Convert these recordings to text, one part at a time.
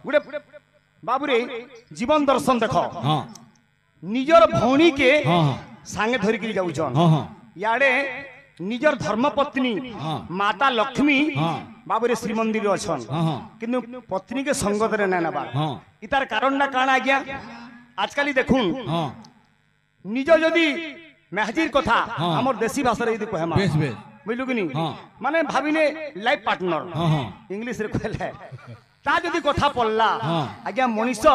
गुटे बाबूरे जीवन दर्शन देख निजर भौणी के सांगे धरिक जाऊन याडे निजर धर्मपत्नी माता लक्ष्मी बाबूरे श्रीमंदिर अच्छन किंतु पत्नी के संगत रे ना नबार इतार कारण ना काना आज्ञा आजकल देखुन निज जदि मेहजीर कथा हमर देसी भाषा रे यदि कहमा बुझलु कि नहीं माने भाबिने लाइफ पार्टनर इंग्लिश रे कहले ता जदि कथा पल्ला आज्ञा मनीष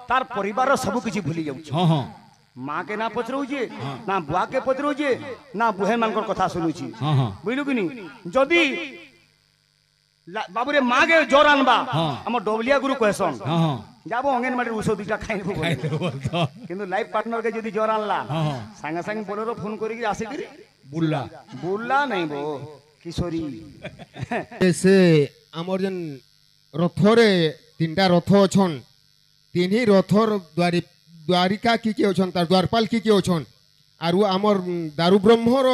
तार परिवार सब किछि भूली जाउछ माँ के ना पचरौचे ना बुआ के पचरौचे ना बुहे मानकर कथा सुनुची बुझलु कि नहीं जदि बाबूरे माँ के जोर आनबा हम डबलिया गुरु कहसन जाबो अंगनबाड़ी औषध दुटा खाइबो किंतु लाइफ पार्टनर के जदि जोर आनला संगे संगे बोलेरो फोन करी के आसे करी बुल्ला बुल्ला नहीं बो किशोरी से हमर जन रथरे तीनटा रथ अछन तीनही रथर द्वारिका की अछन तार द्वारपाल की अछन आरु हमर दारु ब्रह्मर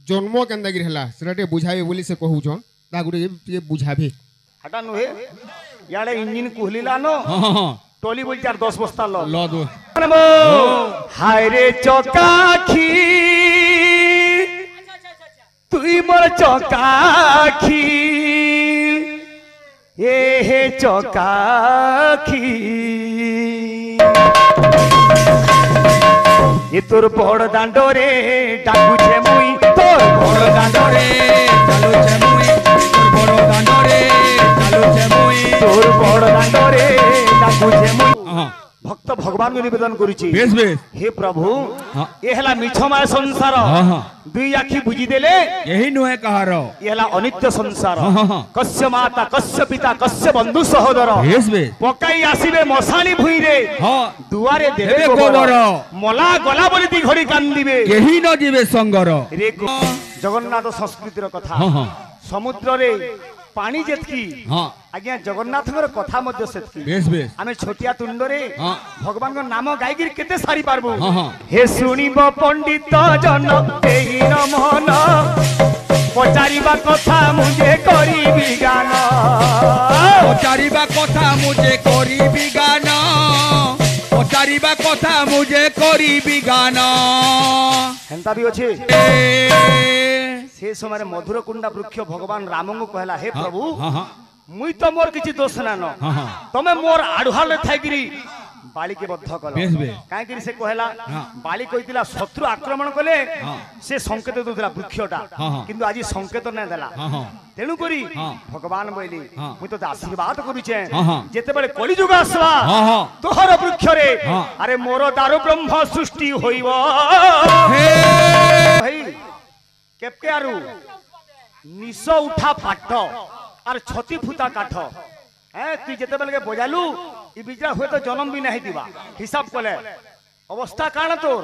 जन्म केंदा गिर हला सेटे बुझाबे बोली से कहूछन ता गुटे बुझाबे हटा नुहे याडे इंजन कुहलीला नो टोली बोल 10 बस्ता लो दो हाय रे चौकाखी तुई मोर चौकाखी ए हे चौकाखी ये तोर बड़ दांडो रे डाकुछे मुई तोर बड़ दांडो रे डालुछे मुई तोर बड़ दांडो रे डालुछे मुई तोर बड़ दांडो रे डाकुछे मुई भक्त भगवान को निवेदन करूची हे प्रभु ये हला मिछमाय संसार दुई आखी बुझी देले यही नुहे कहार ये हला अनित्य संसार कस्य माता कस्य पिता कस्य बंधु सहोदर पकाई आसीबे मशाली भुई रे दुआरे देबे गोबर मला गला बोली दी घड़ी कांदिबे यही न जीवे संगर रे जगन्नाथ संस्कृतिर कथा समुद्र रे पानी जेतकी आज्ञा जगन्नाथ कथा मध्य सेतकी आमे छोटिया तुंड रे भगवान को नाम गायगिर केते सारी पारबो हे सुनिब पंडित जन एही मन पचारिबा कथा मुझे करिबी गान पचारिबा कथा मुझे करिबी गान पचारिबा कथा मुझे करिबी गान हेंता भी अछि से समय मधुर कुंडा वृक्ष भगवान राम को कहला हे प्रभु मुई तो मोर किछि दोष ना न तमे मोर आडुहाल थाइगिरी बाली के बद्ध कल काहे कि से कहला बाली कहितला शत्रु आक्रमण कले से संकेत दोला वृक्षटा किंतु आज संकेत नै देला तेनु करी भगवान बोली मुई तो आशीर्वाद करूछे जेते बेले कली युग आसवा तोहर वृक्ष रे अरे मोर दारु ब्रह्म सृष्टि होइबो भाई केपके आरु निश उठा पाठ और छती फुता काठ तु जेते बेले बजालू ई बिजरा हुए तो जन्म भी नहीं दिबा हिसाब कले अवस्था काण तोर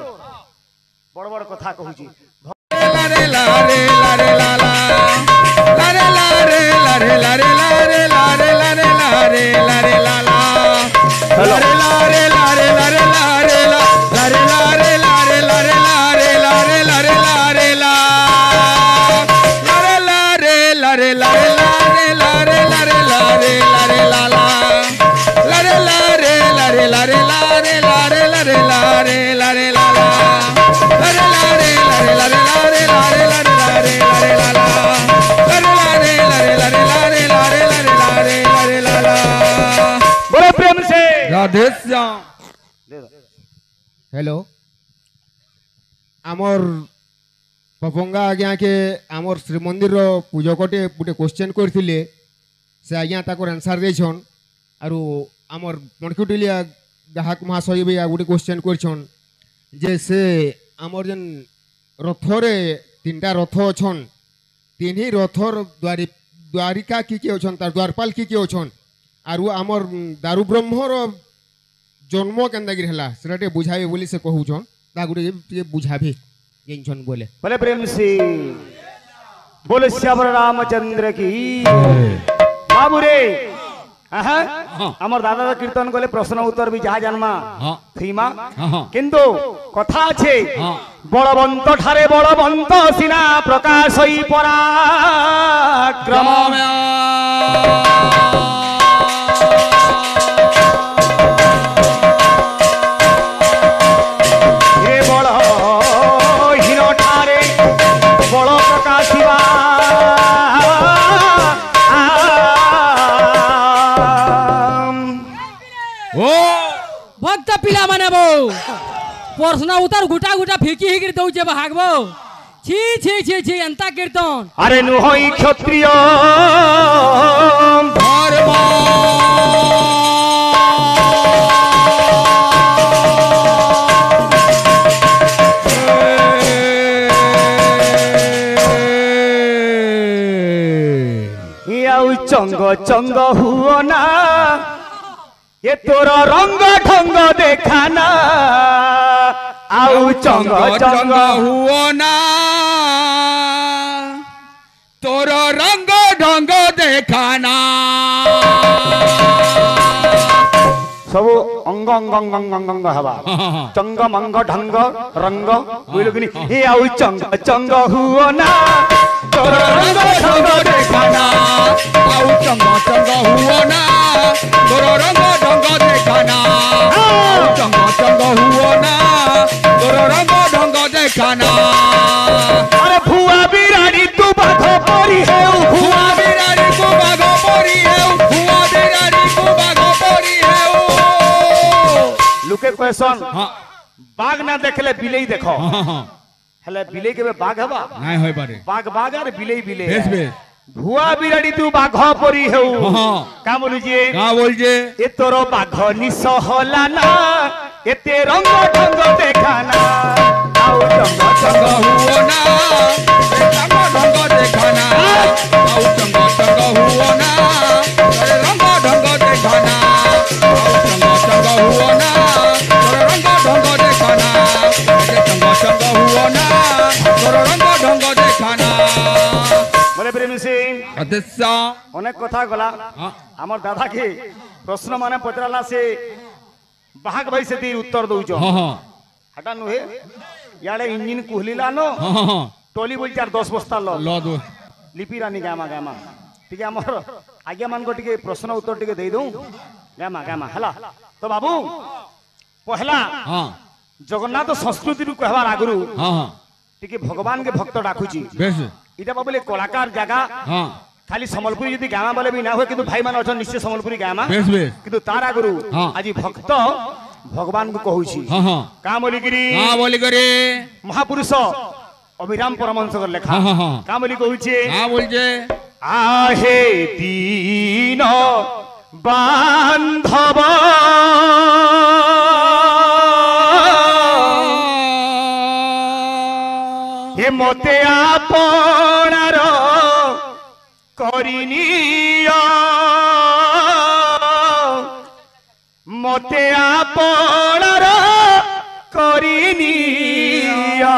बड़ बड़ कथा कहूची लारे लारे लारे लाला लारे लारे लारे लारे लारे लारे लारे लारे लारे लाला लारे लारे लारे लारे लारे लारे लारे लारे लारे लारे लारे लारे लारे ला लारे लारे लारे लारे लारे लारे लारे लारे लारे लाला लारे लारे लारे लारे लारे लारे लारे लारे लारे लाला लारे लारे लारे लारे लारे लारे लारे लारे लाला लारे लारे लारे लारे लारे लारे लारे लारे लाला बड़े प्रेम से राधे श्याम हेलो आमर पपंगा आज्ञा के आमर श्रीमंदिर पूजकटे गोटे क्वेश्चन करथिले से आज्ञा ताकर आंसर देछन आरो आमर मणकुटिलिया ग्राहक महाशय भी गोटे क्वेश्चन करछन जे से आमर जन रथरे तीनटा रथ अछन तीनही रथर द्वारिका की अछन तार द्वारपाल की अछन आरो आमर दारु ब्रह्मर जन्म केंदा गिर हला सेटे बुझाबे बोली से कहूछन ता गुटे बुझाबे जेनछन बोले बोले प्रेम से बोले श्याम रामचंद्र की बाबू रे हमर दादा कीर्तन गले प्रश्न उत्तर भी जहा जन्मा थीमा किंतु कथा छे बलवंत ठारे बलवंत सिना प्रकाश होई पराक्रम बाबू प्रश्न उत्तर गुटा गुटा फिकी हिगिर दउचे भागबो छी छी छी छी अंता कीर्तन अरे नुहई क्षत्रिय धर्म चंग चंग हुओ ना ये तोरा रंग ढंग देखाना आउ चंग चंग हुओ ना तोर रंग ढंग देखाना सब अंग अंग अंग अंग अंग अंग हवा चंग मंग ढंग रंग बोलो कि नहीं ये आउ चंग चंग हुओ ना तोरा रंग ढंग देखाना आउ चंग चंग हुओ ना तोर रंग ढंग देखाना आउ चंग चंग हुओ ना तोर रंग ढंग देखाना अरे भुआ बिराड़ी तू बाघ परी है हुआ बिराड़ी को बाघ परी है हुआ बिराड़ी को बाघ परी है लुके क्वेश्चन हां बाघ ना देखले बिलेई देखो हेले बिलेई के बाघ हवा नहीं होय पारे बाघ बाघ और बिलेई बिलेई बेस बेस भुआ बिराड़ी तू बाघ परी है हाँ। का बोलू जी का बोल जे ए तोर बाघ निस होला ना एते रंग ढंग देखाना आउ चंग चंग हुओ ना रंग ढंग देखाना आउ चंग चंग हुओ ना रंग ढंग देखाना आउ चंग चंग हुओ ना रंग ढंग देखाना चंग चंग हुओ ना रंग ढंग देखाना बोले प्रेमी सिंह अध्यक्षा अनेक कथा गला हमर दादा के प्रश्न माने पचराला से बाघ भाई से दी उत्तर दउचो हां हां हटा नुहे याडे इंजिन कुहलीला नो हां हां टोली बोल चार 10 बस्ता लो लो दो लिपि रानी गामा गामा ठीक हमर आज्ञा मान को टिके प्रश्न उत्तर टिके दे दऊ गामा गामा हला तो बाबू पहला हां जगन्नाथ संस्कृति रु कहबार आगुरु हां हां टिके भगवान के भक्त डाकुची बेस इटा बाबूले कलाकार जगह हां खाली सम्बलपुरी यदि गामा बोले भी ना हो किंतु भाई मान अछन निश्चय सम्बलपुरी गामा बेस बेस किंतु तार आगुरु हाँ। आज भक्त भगवान को कहूची हां हां का बोली गिरी का बोली करे महापुरुष अभिराम परमहंस लेखा हाँ, हाँ, हाँ। का बोली कहूचे का बोल जे आहे दीन बांधव हे मते आपणार करिनिया मते आपणार करिनिया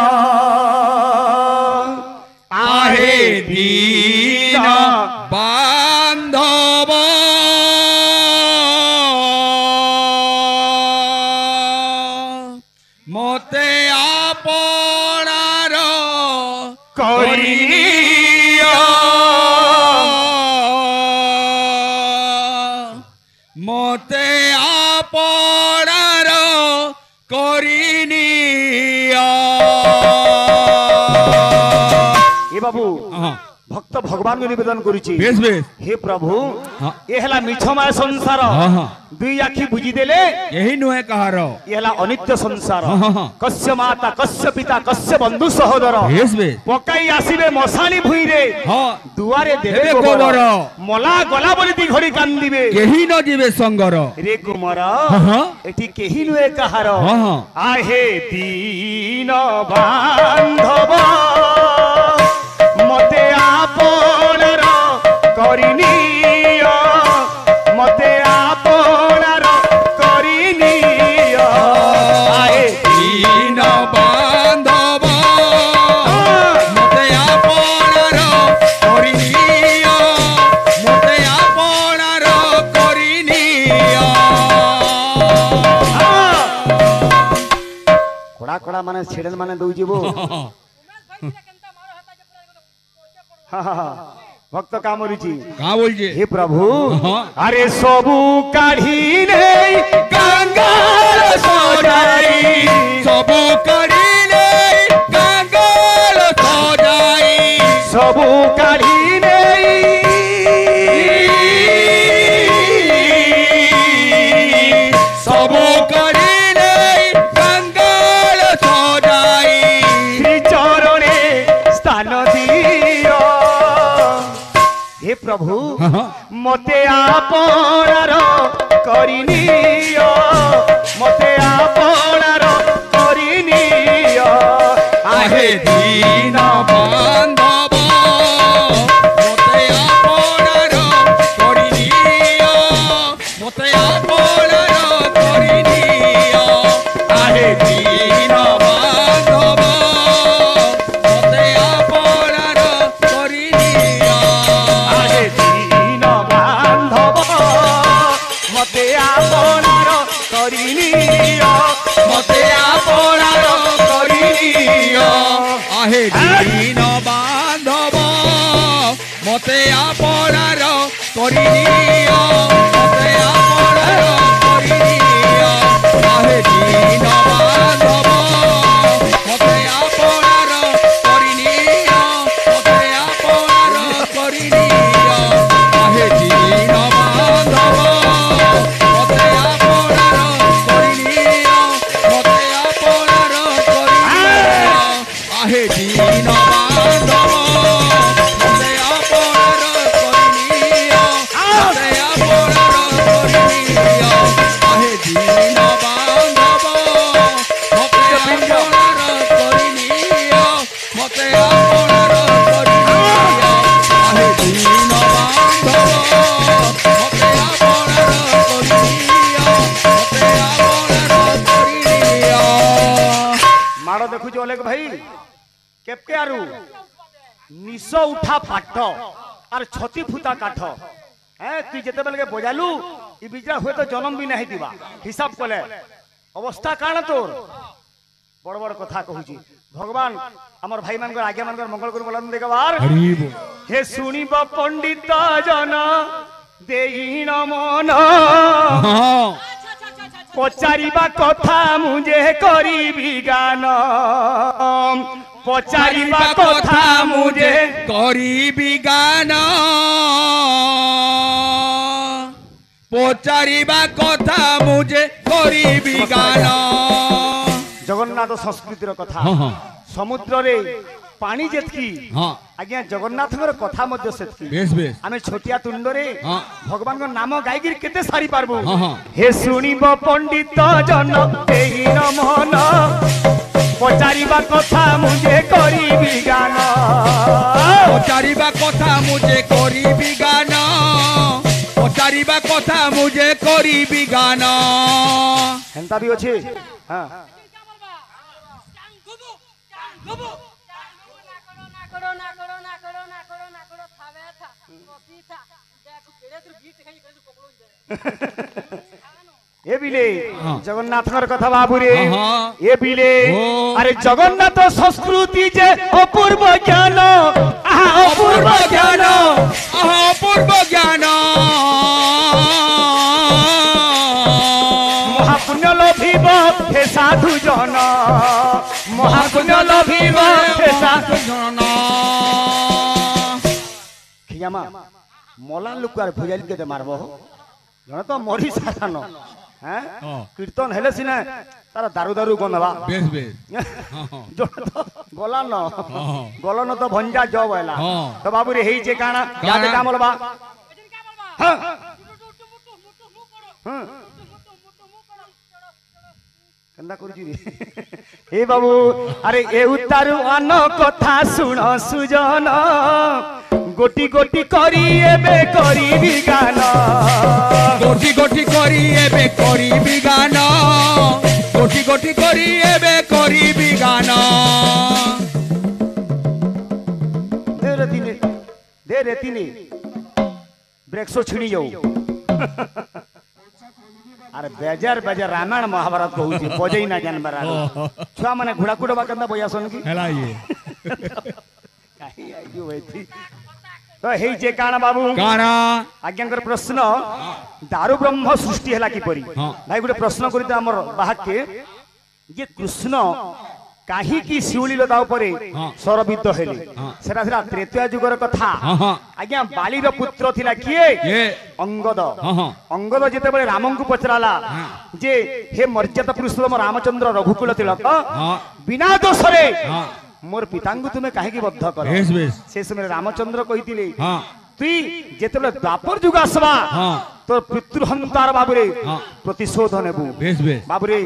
आहे दीन बांधव मते आपणार करिनिया मते आपणार करिनिया ए बाबू हाँ भक्त भगवान को निवेदन करुची बेस बेस हे प्रभु हाँ। ये हला मिछमाय संसार हाँ, हाँ। दुई आखि बुझी देले यही नुहे कहार ये हला अनित्य संसार हाँ, हाँ। कस्य माता कस्य पिता कस्य बंधु सहोदर बेस बेस पकाई आसीबे मशाली भुई रे हाँ दुआरे देबे देबे गोबर गोबर। मला गला बोली दी घड़ी कांदिबे केही न जीवे संगर रे कुमार हाँ। एठी केही नुए कहार हाँ, हाँ। आहे दीन बांधव मते आपणार करिनिया मते आपणार करिनिया आहे दीन बांधव मते आपणार करिनिया मते आपणार करिनिया कोड़ा कोड़ा माने छेड़न माने दउ जीवो भक्त कामरुची का बोल जे हे प्रभु हाँ। अरे सबू काढ़ी ने कंगाल सजाई सबु करिले कंगाल सजाई सबू काढ़ी ने सबु करिले प्रभु हाँ हाँ मते आपणार करिनियो मते आपणार करिनियो आहे दीन बांधव मते आपणार करिनियो मते आपणार करिनियो आहे दीन बांधव मते आपणार करिनियो आहे दीन बांधव मते आपणार करिनियो मते आपणार करिनियो आहे दीन बांधव मते आपणार करिनियो मते आपणार करिनियो आहे दीन बांधव मते आपणार करिनियो मते आपणार करिनियो आहे दीन बांधव मते आपणार करिनियो मते आपणार करिनियो आहे दीन बांधव मते आपणार करिनियो मते आपणार करिनियो आहे दीन बांधव मते आपणार करिनियो मते आपणार करिनियो आहे दीन बांधव मते आपणार करिनियो मते आपणार करिनियो माड़ देखुच अलेक भाई केपके आरु निश उठा पाठ आर छती फुता काठ तु जिते बेल के बजालु ई बिजरा हुए तो जन्म भी नहीं दिवा हिसाब कले अवस्था काण तोर बड़ बड़ कथा कहूची भगवान हमर भाई मान आज्ञा मान मंगल करू बोलन देखबार हे सुनिब पंडित जन देहीन मन पचारिबा कथा मुझे करी गान पचारिबा कथा मुझे करिबी गान पचारिबा कथा मुझे करिबी गान जगन्नाथ संस्कृतिर कथा हाँ हाँ समुद्र रे पानी जेतकी हाँ आज्ञा जगन्नाथ कथा मध्य सेतकी बेस बेस आमे छोटिया तुंड रे हाँ भगवान को नाम गायगिर केते सारी पारबो हाँ हाँ हे सुनिब पंडित जन देहीन मन पचारिबा कथा मुझे करी गान पचारिबा कथा मुझे करिबी गान पचारिबा कथा मुझे करिबी गान हेंता भी अछि हां ए बिले हाँ। जगन्नाथर कथा बाबू रे हाँ, हाँ। ए बिले ओ। अरे जगन्नाथ संस्कृति जे अपूर्व ज्ञान अपूर्व ज्ञान अपूर्व ज्ञान महापुण्य लभिब हे साधु जन महापुण्य लभिब हे साधु जन खियामा मलान लोक आर भुजाइल के मारबो जन तो मरी साधान हैं हाँ। कीर्तन हेले सिने तारा दारू दारू गंधवा बेस बेस हाँ, हाँ। जन तो गला न हाँ। गला न तो भंजा जब हैला हाँ। तो बाबू रे हेई जे काना काना? याद काम लबा हां हां कंदा करू जी हे बाबू अरे ए उतारू अन कथा सुन सुजन गोटी गोटी करी एबे करी गान गोटी गोटी करी एबे करिबी गान गोटी गोटी करी एबे करिबी गान दे रे तिने ब्रेक सो छिड़ी जाऊ अरे बेजार बेजार रामायण महाभारत कहूची बजई ना जान बरा छुआ माने घुड़ा कुड़वा कंदा बयासन की हेला ये काहे आइयो बैठी तो हेई जे काना बाबू काना आज्ञाकर प्रश्न दारू ब्रह्म सृष्टि हला की परी हाँ। भाई गोटे प्रश्न करित हमर बाहक के जे कृष्ण काहे की शिवली लता ऊपर हाँ। सरबिद्ध हेले हाँ। सेटा सेटा त्रेतया जुगर कथा हाँ हाँ आज्ञा बालीर पुत्र थिला किए ये अंगद हाँ हाँ अंगद जेते बेले रामन को पचराला हाँ। जे हे मर्यादा पुरुषोत्तम रामचंद्र रघुकुल तिलक हाँ। बिना दोषरे हाँ मोर पितांगु तुमे काहे की बद्ध कर बेस बेस से समय रामचंद्र कहितिले हाँ तु তুই যেতবে দ্বাপর যুগ আসবা হ্যাঁ তোর পিতৃহন্তার বাবুরে হ্যাঁ প্রতিশোধ নেবু বেশ বেশ বাবুরে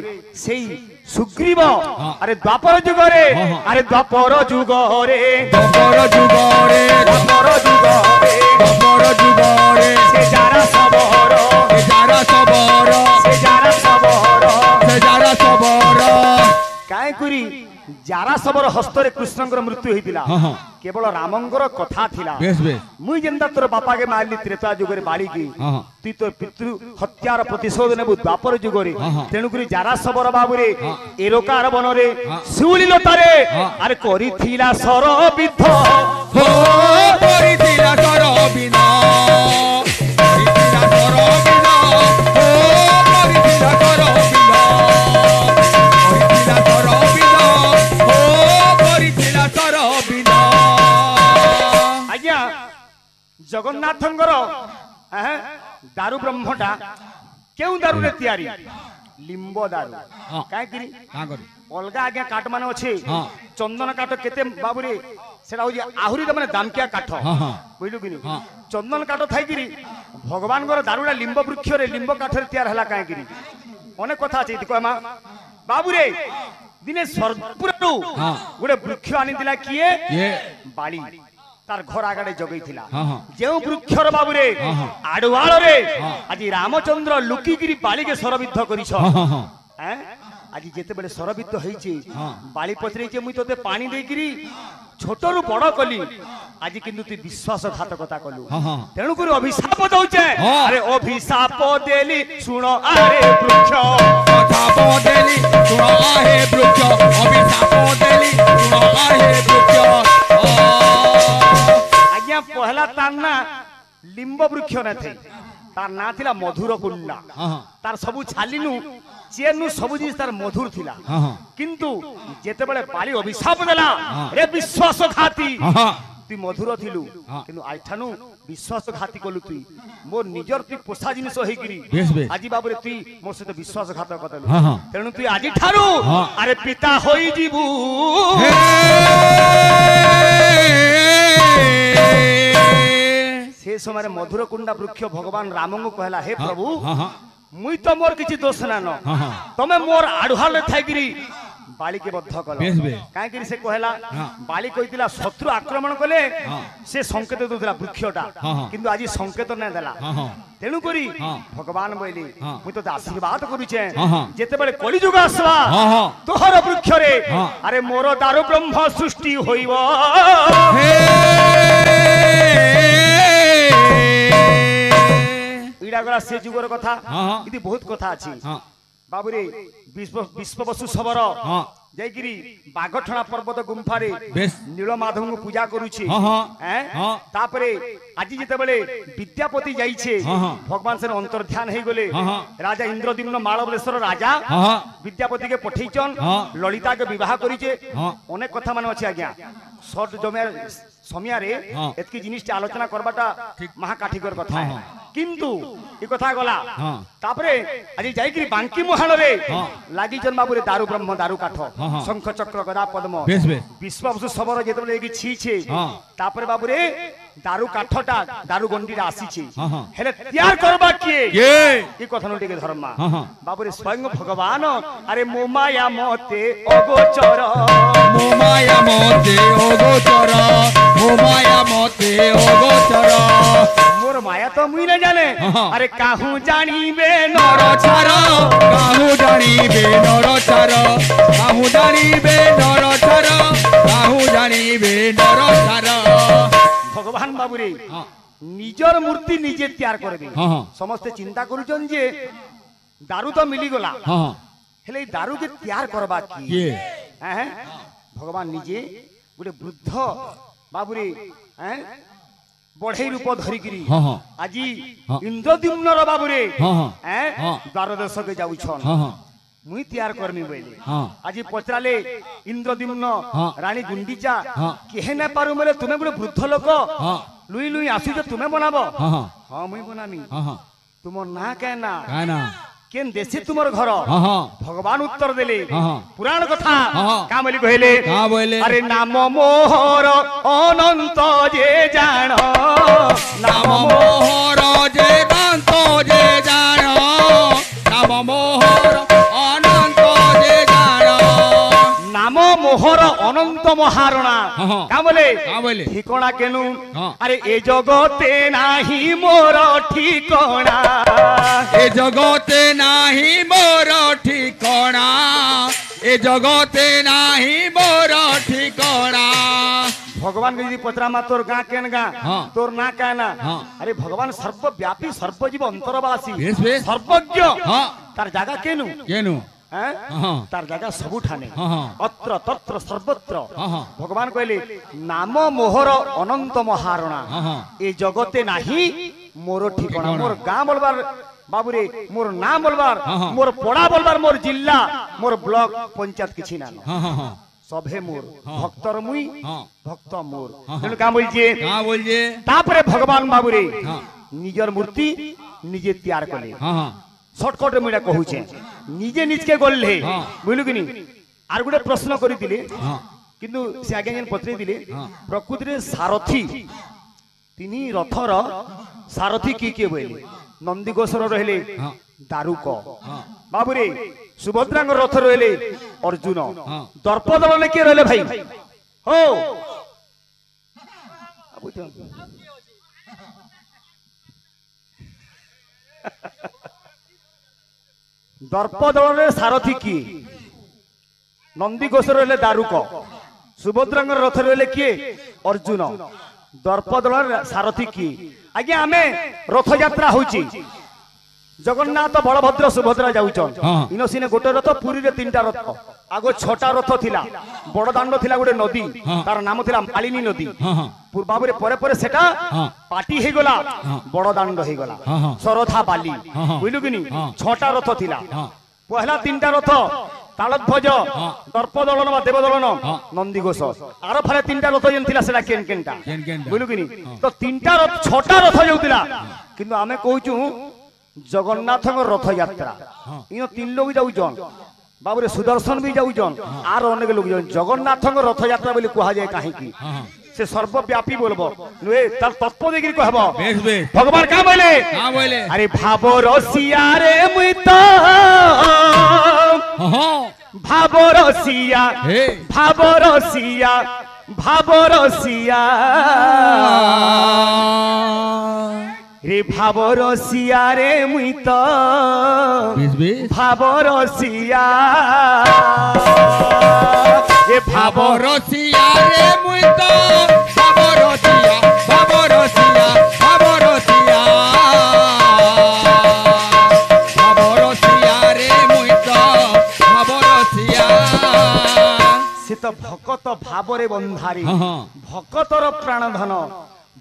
সেই সুগ্রীব হ্যাঁ। আরে দ্বাপর যুগরে হ্যাঁ, হ্যাঁ। আরে দ্বাপর যুগরে দপর যুগরে দ্বাপর যুগরে দপর যুগরে সে যারা সবর সে যারা সবর সে যারা সবর সে যারা সবর কাই করি যারা সবর হস্তরে কৃষ্ণଙ୍କର মৃত্যু হইতিলা হ্যাঁ হ্যাঁ কেবল রামଙ୍କର কথা থিলা বেশ বেশ মুই যেন্তা তোর বাপাকে মারলি ত্রেতা যুগরে বাড়িকি হ্যাঁ হ্যাঁ তুই তোর পিতৃ হত্যার প্রতিশোধ নেবু দ্বাপর যুগরে হ্যাঁ, হ্যাঁ। তেণুকরি যারা সবর বাবুরে হ্যাঁ। এরকার বনরে হ্যাঁ। শিউলিলতারে হ্যাঁ। আরে করিথিলা সরবিদ্ধ হো করিছিলা সরবিনা করিছিলা সরবিনা হো করিছিলা সরবিনা করিছিলা সরবিনা হো করিছিলা সরবিনা আজ্ঞা জগন্নাথঙ্কর দারু ব্রহ্মটা কেউ দারুরে তিয়ারি লিম্ব দারু হ্যাঁ। কাইকিরি কাঁ করি অলগা আজ্ঞা কাঠ মানে আছে হ্যাঁ। চন্দন কাঠ কেতে বাবুরে সেটা হচ্ছে আহুরি মানে দামকিয়া কাঠ হ্যাঁ হ্যাঁ বুঝলু কিনি হ্যাঁ। চন্দন কাঠ থাইকিরি ভগবানଙ୍କର দারুটা লিম্ব বৃক্ষরে লিম্ব কাঠরে ତିଆର ହେଲା କାହିଁକିରି অনেক কথা আছে দেখো মা বাবুরে দিনে সর্বপুরু হ্যাঁ। গোটে বৃক্ষ আনিଥିଲା কিଏ ইয়ে বালি তার ঘর আগাড়ে জগেইଥିଲା হ্যাঁ হ্যাঁ ଯେଉଁ ବୃକ୍ଷର ବାବୁରେ ହଁ, ହଁ। ଆଡୁଆଳରେ ହଁ। ଆଜି ରାମଚନ୍ଦ୍ର ଲୁକିକିରି ବାଳିକେ ସରବିଦ୍ଧ କରିଛ হ্যাঁ হ্যাঁ হ্যাঁ হ্যাঁ আଜି যেତେବେଳେ ସରବିଦ୍ଧ ହେଇଛି ହଁ। ବାଳି ପଚରେଇছে ମୁଇଁ ତୋତେ ପାଣି ଦେଇକିରି ଛୋଟରୁ ବଡ କଲି ଆଜି କିନ୍ତୁ ତୁଇ ବିଶ୍ୱାସଘାତକତା କଲୁ ହଁ ହଁ ତେଣୁକରି ଅଭିଶାପ ଦଉଛେ ହଁ। ଆରେ ଅଭିଶାପ ଦେଲି ଶୁଣ ଆରେ ବୃକ୍ଷ অভিশাপ দেলি শুণ আহে বৃক্ষ অভিশাপ দেলি শুণ আহে বৃক্ষ ଆଜ୍ଞା ପହଲା ତାର ନା ଲିମ୍ବ ବୃକ୍ଷ ନଥାଏ ତାର ନାଁ ଥିଲା ମଧୁର କୁଣ୍ଡା হ্যাঁ হ্যাঁ ତାର ସବୁ ଛାଲିନୁ ଚେନୁ ସବୁ ଜିନିଷ ତାର ମଧୁର ଥିଲା হ্যাঁ হ্যাঁ কিন্তু যেତେବେଳେ বালি অভিশাপ দেলা হ্যাঁ। রে বিশ্বাসঘাতী হ্যাঁ হ্যাঁ তুই মধুর থিলু হ্যাঁ। কিন্তু আইঠানু বিশ্বাসঘাতী কলু তুই মোর নিজর তুই পোষা জিনিস হইকিরি বেশ বেশ আজি বাবুরে তুই মোর সହିତ বিশ্বাসঘাতক কলু হ্যাঁ হ্যাঁ তেণু তুই আজি ঠারু হ্যাঁ। আরে পিতা হই যিবু সে সময় মধুর কুণ্ডা বৃক্ষ ভগবান রামঙ্কু কহলা হে প্রভু হ্যাঁ হ্যাঁ মুই তো মোর কিছু দোষ না ন হ্যাঁ হ্যাঁ তমে মোর আড়ুহালে থাইকিরি বালিকে বদ্ধ কল বেশ বেশ কাইকিরি সে কহলা হ্যাঁ। বালি কইতিলা শত্রু আক্রমণ কলে হ্যাঁ। সে সংকেত দউতলা বৃক্ষটা হ্যাঁ, হ্যাঁ। কিন্তু আজি সংকেত না দেলা হ্যাঁ হ্যাঁ তেণু করি হ্যাঁ। ভগবান বইলি হ্যাঁ। মুই তো আশীর্বাদ করুছে হ্যাঁ, হ্যাঁ। যেতেবেলে কলিযুগ আসবা হ্যাঁ হ্যাঁ তোহর বৃক্ষরে হ্যাঁ। আরে মোর দারু ব্রহ্ম সৃষ্টি হইব ইডা গলা সে যুগর কথা হ্যাঁ, হ্যাঁ। ইতি বহুত কথা আছে হ্যাঁ বাবুরে বিশ্ববসু সবর হ্যাঁ যাইকিরি বাগঠଣା পর্বত গুম্ফারে বেশ নীলমাধবଙ୍କୁ ପୂଜା କରୁଛି হ্যাঁ হ্যাঁ হ্যাঁ হ্যাঁ তারপরে আজি যেতেবেলে বিদ্যাপতি যাইছে হ্যাঁ, হ্যাঁ। ভগবান সেন অন্তর্ধান হয়ে হ্যাঁ, হ্যাঁ। রাজা ইন্দ্রদ্যুম্ন মালবেশ্বর রাজা হ্যাঁ হ্যাঁ বিদ্যাপতিকে পঠাইছন হ্যাঁ। ললিতাকে বিবাহ করিছে হ্যাঁ। অনেক কথা মানে আছে আজ্ঞা শর্ট জমিয়ার সমিয়ারে হ্যাঁ। এতকি জিনিসটা আলোচনা করবাটা ঠিক। মহাকাঠিকর কথা হ্যাঁ, হ্যাঁ। কিন্তু এই কথা গলা হ্যাঁ। তারপরে আজি যাইকিরি বাঙ্কি মহালরে হ্যাঁ। লাগিছন বাবুরে দারু ব্রহ্ম দারু কাঠ হ্যাঁ, হ্যাঁ। শঙ্খ চক্র গদা পদ্ম বেশ বেশ বিশ্ববসু সবর যেতবে কি ছিছে হ্যাঁ। তারপরে বাবুরে দারু কাঠটা দারু গন্ডিটা আসিছে হ্যাঁ, হ্যাঁ। হেলে ত্যাগ করবা কিয়ে কে এই কথা টিকে ধর্মা হ্যাঁ, হ্যাঁ। বাবুরে স্বয়ং ভগবান আরে মো মায়া মতে অগোচর মো মায়া মতে অগোচর মো মায়া মতে অগোচর মোর মায়া তো মুই না জানে হ্যাঁ, হ্যাঁ। আরে কাহু জানিবে নর নর ছাড় কাহু জানিবে নর ছাড় কাহু জানিবে নর ছাড় কাহু জানিবে নর ছাড় ভগবান বাবুরে হ্যাঁ নিজর মূর্তি নিজে ত্যাগ করবে হ্যাঁ, হ্যাঁ। সমস্তে চিন্তা করুছন যে দারু তো মিলিগলা হ্যাঁ হ্যাঁ হেলে এই দারুকে ত্যাগ করবা কি কে হ্যাঁ ভগবান নিজে গোটে বৃদ্ধ বাবুরে হ্যাঁ বড়াই রূপ ধরিকিরি হ্যাঁ হ্যাঁ আজি হ্যাঁ। ইন্দ্রদ্যুম্নর বাবুরে হ্যাঁ, হ্যাঁ। হ্যাঁ হ্যাঁ। দ্বারদেশকে যাউছন হ্যাঁ হ্যাঁ মুই ত্যাগ করমি বইলে হ্যাঁ আজি পচরালে ইন্দ্রদ্যুম্ন হ্যাঁ। রানী গুন্ডিচা হ্যাঁ। কেহে না পারু বলে তুমি গোটে বৃদ্ধ লোক হ্যাঁ লুই লুই আসুছ তুমি বনাব হ্যাঁ হ্যাঁ হ্যাঁ মুই বনামি হ্যাঁ হ্যাঁ তোমার না কেন না কায় না केन देसी तुमर घर हाँ हाँ भगवान उत्तर देले हाँ। पुराण कथा हाँ। का बोली कहले का बोले अरे नाम मोहर अनंत जे जान नाम मोहर जे दांत जे जान नाम मोहर अनंत जे जान नाम मोहर अनंत महारणा हाँ। का बोले ठिकाना केनु हाँ। अरे ए जगते नाही मोर ठिकाना ए जगते नाही मोर ठिकाना ए जगते नाही मोर ठिकाना भगवान के यदि पचरा मा तोर गाँ केन गाँ हाँ। तोर ना कहना हाँ। अरे भगवान सर्वव्यापी सर्वजीव अंतरवासी बेस बेस सर्वज्ञ हाँ तार जागा केनु केनु हैं? हाँ तार जागा सबुठाने हाँ हाँ अत्र तत्र सर्वत्र हाँ हाँ भगवान कहले नाम मोहर अनंत महारणा हाँ हाँ ए जगते नाही मोर ठिकाना ठिकाना। मोर गाँ बोलबार बाबूरे मोर नाम बोलबार हाँ, हाँ। मोर पड़ा बोलबार मोर जिल्ला मोर ब्लॉक पंचायत किछि ना हाँ हाँ हाँ सभे मोर हाँ। भक्तर मुई हाँ भक्त मोर हाँ, तेणु का बोलछे का बोलिए तापरे भगवान बाबूरे हाँ निजर मूर्ति निजे तैयार कले हाँ हाँ शॉर्टकट रे मुइडा कहूछे निजे निजके गल्ले हाँ। बुझलु कि नी आर गुटे प्रश्न करि दिले हाँ किंतु से आगे जेन पत्रे दिले हाँ। प्रकृति रे सारथी तिनी रथर सारथी किए बोले नंदीघोषर रहले हाँ दारुक हाँ बाबूरे सुभद्रांग रथ रहले अर्जुन हाँ। दर्पदलन किए रहले भाई हो दर्पदलन सारथी किए नंदीघोष रहले दारुक सुभद्रांग रथ रहले किए अर्जुन दर्पदलन सारथी किए आज्ञा आमे रथ यात्रा होची जगन्नाथ बलभद्र सुभद्रा जाउछन हाँ। इनो सिने गोटे रथ पुरी रे तीनटा रथ आगो छटा रथ थिला बड़ दांड थिला गोटे नदी हाँ। तार नाम थिला मालिनी नदी हाँ हाँ पूर्वाबरे परे परे सेटा हाँ। पाटी हे गला हाँ। बड़ दांड हे गला हाँ, हाँ। सरथा बाली हाँ, हाँ। बुझलु कि नी हाँ। छटा रथ थिला हाँ पहला तीनटा रथ तालध्वज दर्पदलन बा देवदलन हाँ। नंदीघोष आरो फाले तीनटा रथ जेन थिला सेटा केन केनटा केन केनटा। बुझलु कि नी तो तीनटा रथ छटा रथ जाउतिला किंतु आमे कहूचू जगन्नाथ रथ यात्रा हाँ। इन तीन लोग जाऊन बाबूरे सुदर्शन भी जाऊन आर अनेक लोग जाऊन जगन्नाथ रथ यात्रा बोली कहा जाए कहीं की हाँ हाँ से सर्वव्यापी बोलबो नुए तार तत्व देखि कहबो बेस बेस भगवान का बोले का बोले अरे भाबो रसिया रे मुई तो हाँ हाँ भाबो रसिया हे भाबो रसिया भाबो रसिया रे भाबो रसिया रे मुई तो बेस बेस भाबो रसिया ए भाबो रसिया रे मुई तो बाबो रसिया बाबो रसिया बाबो रसिया बाबो रसिया रे मुई तो बाबो रसिया से तो भकत भावरे बंधारी हाँ हाँ भकतर प्राण धन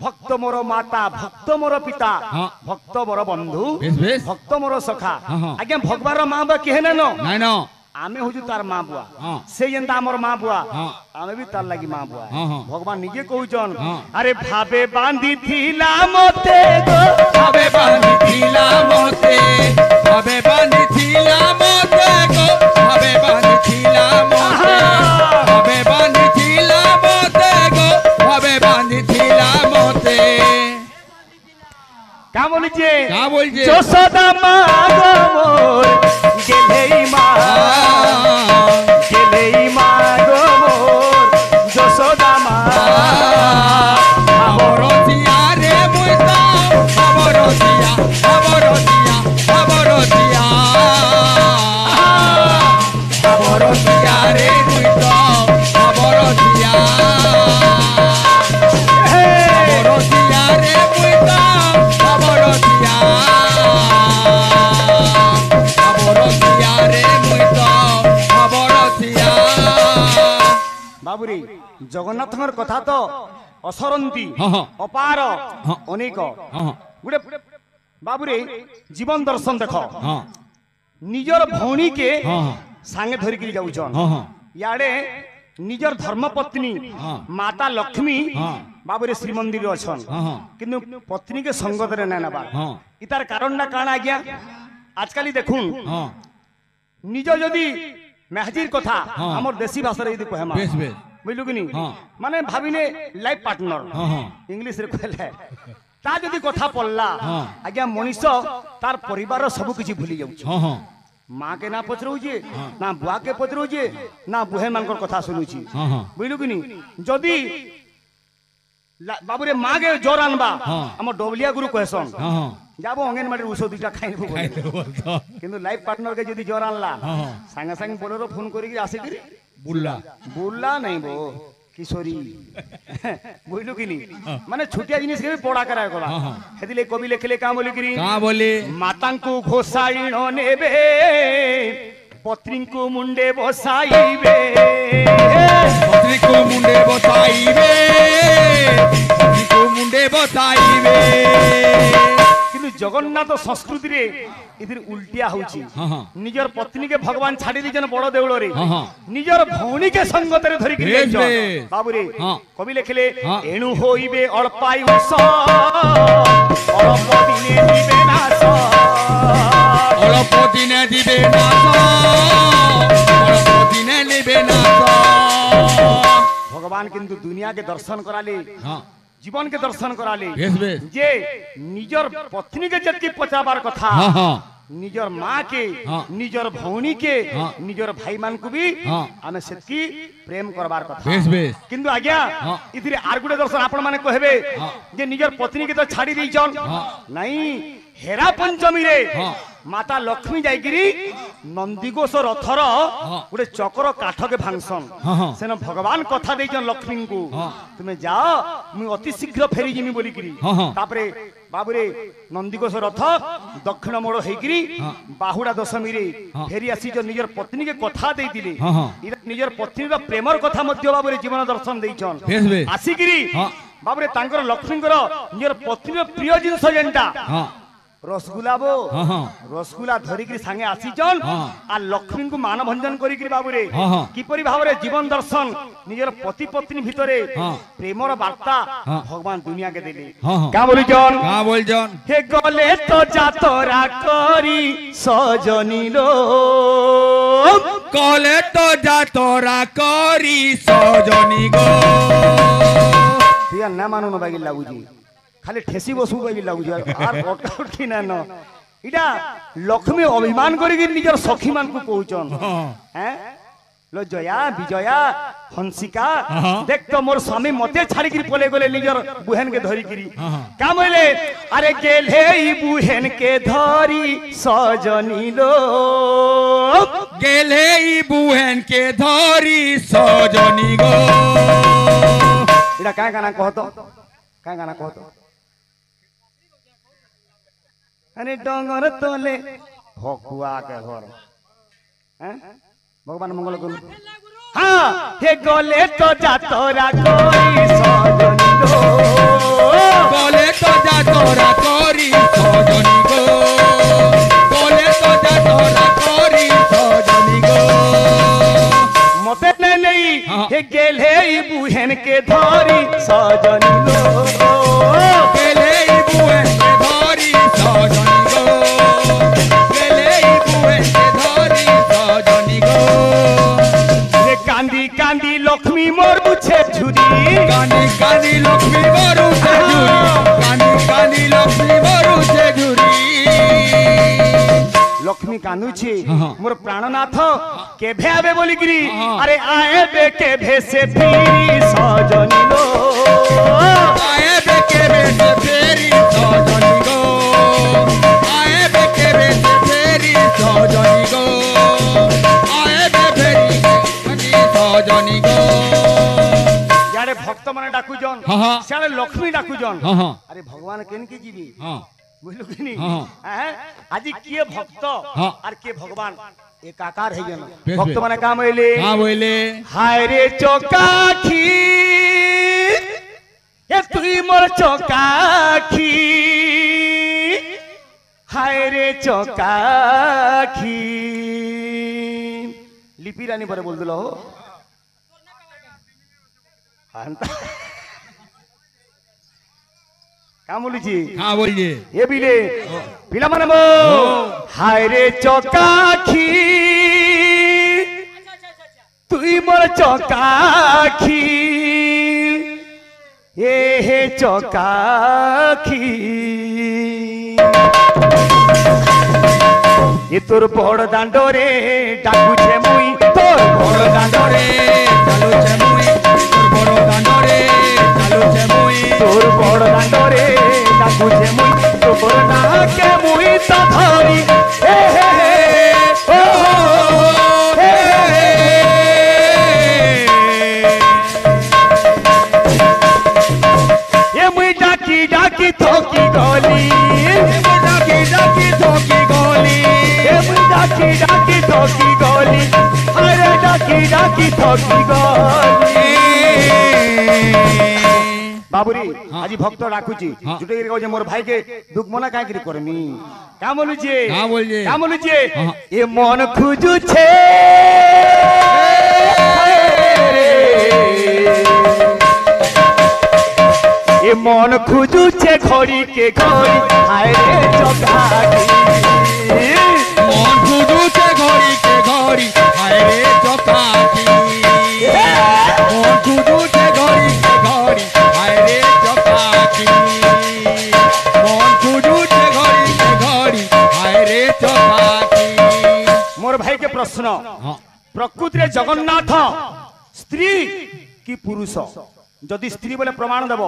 भक्त मोर माता भक्त मोर पिता हाँ। भक्त मोर बंधु बेस बेस भक्त मोर सखा हाँ, हाँ। आज्ञा भगवान माँ बुआ किहे न नाइन आमे हूँ तार माँ बुआ हाँ। से जेनता आमर माँ बुआ हाँ। आमे भी तार लगी माँ बुआ हाँ, हाँ। भगवान निजे कहूचन हाँ। अरे भावे बांधी थिला मते गो भावे बांधी थिला मोते भावे बांधी थिला मोते गो भावे बांधी थिला मोते भावे बांधी थिला मोते गो भावे बांधी थिला मोते का बोलिছে का बोलছে যশোদা মা গো মোর গেলেই মা গো মোর যশোদা মা ভাবরতিয়া রে মুইতা ভাবরতিয়া ভাবরতিয়া ভাবরতিয়া ভাবরতিয়া রে মুইতা ভাবরতিয়া ভাবরতিয়া রে মুইতা ভাবরতিয়া ভাবরতিয়া রে মুইতা ভাবরতিয়া বাবুরে জগন্নাথଙ୍କର কথা তো অসরন্তি হ্যাঁ, হ্যাঁ। অপার হ্যাঁ। অনেক হ্যাঁ গুড়ে বাবুরে জীবন দর্শন দেখ হ্যাঁ নিজর ভৌণীকে হ্যাঁ সাঙ্গে ধরিকি যাউছন হ্যাঁ হ্যাঁ ইয়াড়ে নিজর ধর্মপত্নী হ্যাঁ। মাতা লক্ষ্মী হ্যাঁ। বাবুরে শ্রীমন্দির অছন হ্যাঁ হ্যাঁ কিন্তু পত্নীকে সঙ্গতরে না নেবার হ্যাঁ ইতার কারণটা কাণ আজ্ঞা आजकल देखुन हाँ निज जदि मेहजीर कथा हाँ। हमर देसी भाषा रे यदि कहमा बेस बेस बुझलु कि नहीं हाँ। माने भाविने लाइफ पार्टनर हाँ हाँ इंग्लिश रे कहले ता जदि कथा पड़ला हाँ। आज्ञा मनीष तार परिवार सब किछि भूली जाउछ हाँ हाँ माँ के ना पचरौछे ना बुआ के पचरौछे ना बुहे मानकर कथा सुनुछि हाँ हाँ बुझलु कि नहीं जदि बाबूरे माँ के जोर आनबा हाँ। हम डबलिया गुरु कहसन हाँ हाँ যাবো অঙ্গনবাড়ির ঔষধ দুইটা খাইব কিন্তু লাইফ পার্টনারকে যদি জ্বর আনলা হ্যাঁ। সাঙ্গে সাঙ্গে বলেরো ফোন করি আসিকি বুল্লা বললা নাই বো কিশোরী বুঝলু কি নি মানে ছুটিয়া জিনিস কে পড়া করা গলা হ্যাঁ, হ্যাঁ। হেদিলে কবি লেখলে কাম বলি করি कहाँ बोले মাতাঙ্কু ঘোষাইণ নেবে পত্নীଙ୍କୁ মুন্ডে বসাইবে पत्नी को मुंडे बताइबे पत्नी को मुंडे बताइबे কিন্তু জগন্নাথ সংস্কৃতি রে এদের উল্টিয়া হଉଛି हाँ हाँ নিজের পত্নীকে ভগবান ছাড়ি দিয়েছেন বড় দেউଳରେ हाँ हाँ নিজের ভৌণীকে সঙ্গতরে ধরি বেশ, যাইছন বেশ। বাবুরে হ্যাঁ। কবি লেখিলে হ্যাঁ। এণু হইবে অল্পায়ুষ অল্প দিনে দিবে নাশ অল্প দিনে দিবে না অল্প দিনে নেবে না ভগবান কিন্তু দুনিয়াকে দর্শন করালে हाँ জীবনকে দর্শন করালে বেশ বেশ যে নিজের পত্নীকে যেতকি পচাবার কথা हाँ हाँ নিজের মা কে হ্যাঁ। নিজের ভৌণী কে হ্যাঁ। নিজের ভাই মানকু বি হ্যাঁ। আমি সেতকি প্রেম করবার কথা বেশ বেশ কিন্তু আজ্ঞা হ্যাঁ। ইতিরে আর গুটে দর্শন আপন মানে কহবে হ্যাঁ। যে নিজের পত্নীকে তো ছাড়ি দিয়েছন হ্যাঁ। নাই হেরা পঞ্চমী রে হ্যাঁ। মাতা লক্ষ্মী যাইকিরি নন্দিঘোষ রথর হ্যাঁ। গোটে চক্র কাঠকে ভাঙসন হ্যাঁ, হ্যাঁ। সেন ভগবান কথা দেইছন লক্ষ্মীଙ୍କୁ হ্যাঁ। তুমি যাও মু অতি শীঘ্র ফেরি জিমি বলিকিরি হ্যাঁ, হ্যাঁ। তারপরে বাবুরে নন্দিঘোষ রথ দক্ষিণ মোড় হইকিরি হ্যাঁ। বাহুড়া দশমী রে হ্যাঁ। ফেরি আসিছ নিজের পত্নীকে কথা দেইতিলে হ্যাঁ, হ্যাঁ। ইরা নিজের পত্নীর প্রেমর কথা মধ্য বাবুরে জীবন দর্শন দেইছন বেশ বেশ আসিকিরি হ্যাঁ। বাবুরে তাঙ্কর লক্ষ্মীଙ୍କର নিজের পত্নীর প্রিয় জিনিস যেনটা हाँ রসগুলা বো हाँ हाँ রসগুলা ধরিকি সাঙ্গে আসিছন হ্যাঁ। আর লক্ষ্মীଙ୍କୁ মান ভঞ্জন করিকি বাবুরে হ্যাঁ, হ্যাঁ। কিপরি ভাবে জীবন দর্শন নিজের পতি পত্নী ভিতরে হ্যাঁ। প্রেমর বার্তা হ্যাঁ। ভগবান দুনিয়াকে দেলে हाँ हाँ কা বলিছন कहाँ बोल जन হে গলে তো যাতরা করি সজনীল কলে তো যা তোরা করি সজনী গো তুই আর না মানুন বাগি লাগুছি খালি ঠেসি বসু বাগি লাগুছি আর কটা উঠি না ন এটা লক্ষ্মী অভিমান করিকি নিজের সখী মানকু কହୁছন हाँ হ্যাঁ লো জয়া বিজয়া হংসিকা হ্যাঁ। দেখ তো মোর স্বামী মতে ছাড়িকি পলে গলে নিজের বুহেনকে ধরিকিরি হ্যাঁ। কাম হইলে আরে গেলে এই বুহেনকে ধরি সজনীল গেলে ই বুহেন কে ধরি সজনী গো এটা কাঁ গানা কহতো কাঁ গানা কহতো আরে ডঙ্গর তোলে ভকুয়া কে ঘর হ্যাঁ ভগবান মঙ্গল করুন হ্যাঁ হে গলে তো যাতরা করি সজনীল গলে তো যা তোরা করি সজনী গো গলে তো যা তোরা করি সজনী গো মতে নেই হ্যাঁ। হে গেলে বুহেন কে ধরি সজনীল গেলে ই বুহেন কে ধরি সজনী গো গেলে ই বুহেন কে ধরি সজনী গো রে কান্দি কান্দি লক্ষ্মী মরুছে ঝুরি কানি কানি লক্ষ্মী বরুছে ঝুরি কানি কানি লক্ষ্মী বরুছে ঝুরি লক্ষ্মী কান্দুছে হ্যাঁ। মোর প্রাণনাথ কেভে আবে বলিকিরি হ্যাঁ। আরে আয়েবে কেভে সে ফিরি সজনীল আয়ে বেকে বেসে ফেরি সজনী গো আয়ে বেকে বেসে ফেরি সজনী গো আয়ে বে ফেরি সজনী গো ইয়ারে ভক্ত মানে ডাকুজন হ্যাঁ, হ্যাঁ। সিয়াড়ে লক্ষ্মী ডাকুজন হ্যাঁ হ্যাঁ আরে ভগবান কেনকে যাবি হ্যাঁ বুঝলো কিনি হ্যাঁ। হ্যাঁ আজি কে ভক্ত হ্যাঁ। আর কে ভগবান একাকার হয়ে গেল বেশ, ভক্ত বেশ। মানে কাম হইলে কहाँ बोले হায় রে চকাখি এ তুই মোর চকাখি হায় রে চকাখি লিপি রানী পরে বল দিল क्या बोलुची हाँ बोलिए ये बिले पिला माने मो हाय रे चकाखी तुई मोर चकाखी ए हे चकाखी ये तोर बड़ दांडो रे डाकुछे मुई तोर बड़ दांडो रे চালুছে মুই তোর বড় দাণ্ডরে চালুছে মুই तोर बड़ दांडो रे डाकुछे मुई तोर नाके मुई तो धरी हे हे हे ओ हो हे ये मुई डाकी डाकी थोकी गली ডাকি ডাকি থকি গলি ये मुई डाकी डाकी थोकी गली अरे डाकी डाकी थोकी गली बाबुरी आज भक्त डाकुची हाँ। जुटे गिरी कहूचे मोर भाई के दुख मना काहे गिरी करमी का बोलुचे हाँ बोलिए। का बोलुचे हाँ। ये मन खुजु छे ये मन खुजु छे घड़ी के घड़ी हाय रे चकाकी মন খুঁজুছে ঘড়িকে ঘড়ি হায় রে চকাকি মন খুঁজুছে ঘড়িকে ঘড়ি হায় রে চকাকি মন খুঁজুছে ঘড়িকে ঘড়ি হায় রে চকাকি मोर भाई के प्रश्न हाँ प्रकृति रे जगन्नाथ स्त्री की पुरुष जदि स्त्री बोले प्रमाण देव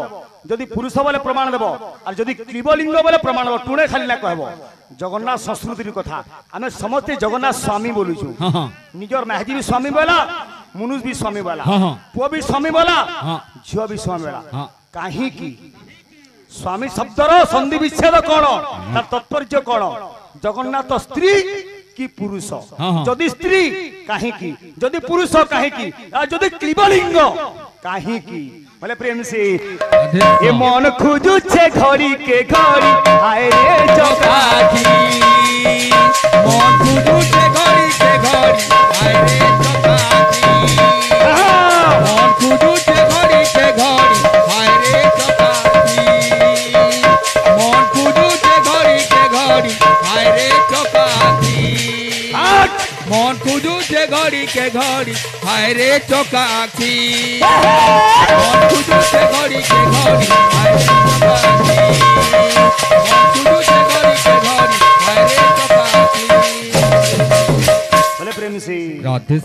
जदि पुरुष बोले प्रमाण देव और जदि क्लीबलिंग बोले प्रमाण देव टुणे खाली ना कहब जगन्नाथ संस्कृति कथा आम समस्ते जगन्नाथ स्वामी बोलुचु हाँ हाँ निजर महजी भी स्वामी बोला मुनुष भी स्वामी बोला हाँ, हाँ। पुआ भी स्वामी बोला हाँ। झील भी स्वामी बोला हाँ। कहीं की स्वामी शब्दर संधि विच्छेद कौन तार तात्पर्य कौन जगन्नाथ स्त्री की पुरुष हाँ, हाँ। जदि स्त्री कहीं की जदि पुरुष कहीं की और जदि क्लीबलिंग कहीं की बोले प्रेम से ये मन खुजु छे घड़ी के घड़ी हाय रे चकाकी মন খুঁজুছে ঘড়িকে ঘড়ি হায় রে চকাকি মন খুঁজুছে ঘড়িকে ঘড়ি হায় রে চকাকি মন খুঁজুছে ঘড়িকে ঘড়ি হায় রে চকাকি মন খুঁজুছে ঘড়িকে ঘড়ি হায় রে চকাকি মন খুঁজুছে ঘড়িকে ঘড়ি হায় রে চকাকি মন খুঁজুছে ঘড়িকে ঘড়ি হায় রে চকাকি बोले प्रेम से राधे